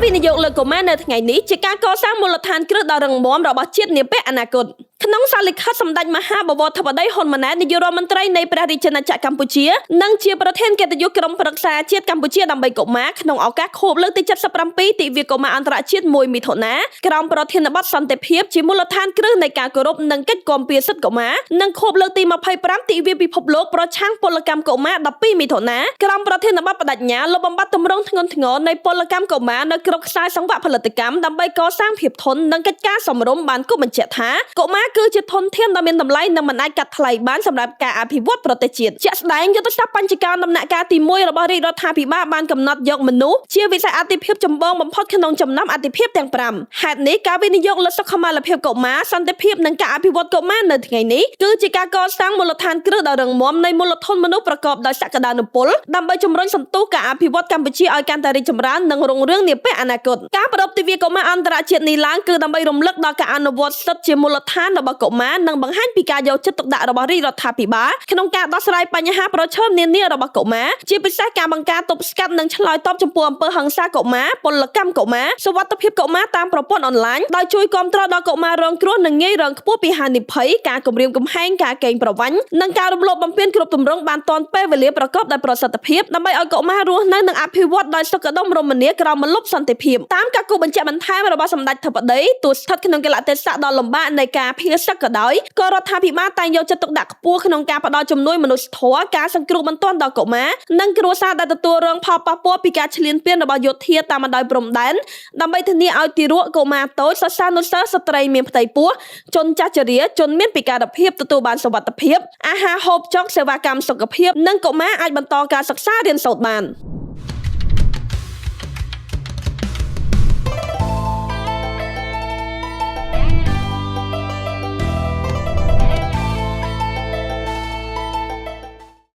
វិនិយោគលើកុមារនៅថ្ងៃនេះជាការកសាងមូលដ្ឋានគ្រឹះដ៏រឹងមាំរបស់ជាតិនាពេលអនាគតក្នុងសារលិខិតសម្ដេចមហាបវរធិបតីហ៊ុនម៉ាណែតនាយករដ្ឋមន្ត្រីនៃព្រះរាជាណាចក្រកម្ពុជានិងជាប្រធានកិត្តិយសក្រុមប្រឹក្សាជាតិកម្ពុជាដើម្បីកុមារក្នុងឱកាសខួបលើកទី77ទិវាកុមារអន្តរជាតិ1មិថុនាក្រោមប្រធានបទសន្តិភាពជាមូលដ្ឋានគ្រឹះនៃការគោរពនិងកិច្ចគាំពារសិទ្ធិកុមារនិងខួបលើកទី25ទិវាពិភពលោកប្រឆាំងពលកម្មកុមារ12មិថុនាក្រោមប្រធានបទបដិញ្ញាលុបបំបាត់ទម្រង់ធ្ងន់ធ្ងរនៃពលកម្មកុមារនៅគ្រប់ខ្សែសង្វាក់ផលិតកម្មដើម្បីកសាងភាពធន់និងកិច្ចការសមរម្យបានគូបញ្ជាក់ថាកុមារគឺជាធនធានដ៏មានតម្លៃនិងមិនអាចកាត់ថ្លៃបានសម្រាប់ការអភិវឌ្ឍប្រទេសជាតិជាក់ស្ដែងយុទ្ធសាស្ត្របញ្ចការដំណាក់កាលទី1របស់រាជរដ្ឋាភិបាលបានកំណត់យកមនុស្សជាវិស័យអាទិភាពចម្បងបំផុតក្នុងចំណោមអាទិភាពទាំង5ហេតុនេះការវិនិយោគលើសុខុមាលភាពកុមារសន្តិភាពនិងការអភិវឌ្ឍកុមារនៅថ្ងៃនេះគឺជាការកសាងមូលដ្ឋានគ្រឹះដ៏រឹងមាំនៃមូលធនមនុស្សប្រកបដោយសក្តានុពលដើម្បីជំរុញសន្ទុះការអភិវឌ្ឍកម្ពុជាឲ្យកាន់តែរីកចម្រើននិងរុងរឿងនាពេលអនាគតការប្រារព្ធទិវាកុមារអន្តរជាតិនេះឡើងគឺដើម្បីរំលឹកដល់ការអនុវត្តសិទ្ធិជាមូលដ្ឋានរបស់កុមារនិងបង្ហាញពីការយកចិត្តទុកដាក់របស់រាជរដ្ឋាភិបាលក្នុងការដោះស្រាយបញ្ហាប្រឈមនានារបស់កុមារជាពិសេសការបង្ការទប់ស្កាត់និងឆ្លើយតបចំពោះអំពើហិង្សាកុមារពលកម្មកុមារសុវត្ថិភាពកុមារតាមប្រព័ន្ធអនឡាញដោយជួយគាំទ្រដល់កុមាររងគ្រោះនិងងាយរងខ្ពស់ពីហានិភ័យការគំរាមកំហែងការកេងប្រវ័ញ្ចនិងការរំលោភបំពានគ្រប់ទម្រង់បានទាន់ពេលវេលាប្រកបដោយប្រសិទ្ធភាពដើម្បីឲ្យកុមាររស់នៅនិងអភិវឌ្ឍដោយសុខដុមរមនាក្រោមម្លប់សន្តិភាពតាមការគូបញ្ជាក់បន្ថែមរបស់សម្ដេចធិបតីទោះស្ថិតក្នុងកាលៈទេសៈដ៏លំបាកនៃការភៀសសឹកក៏ដោយក៏រដ្ឋាភិបាលតែងយកចិត្តទុកដាក់ខ្ពស់ក្នុងការផ្តល់ជំនួយមនុស្សធម៌ការសង្គ្រោះបន្ទាន់ដល់កុមារនិងគ្រួសារដែលទទួលរងផលប៉ះពាល់ពីការឈ្លានពានរបស់យោធាតាមបណ្ដោយព្រំដែនដើម្បីធានាឲ្យទារកកុមារតូចសិស្សានុសិស្សស្ត្រីមានផ្ទៃពោះជនចាស់ជរាជនមានពិការភាពទទួលបានសុវត្ថិភាពអាហារហូបចុកសេវាកម្មសុខភាពនិងកុមារអាចបន្តការសិក្សារៀនសូត្របាន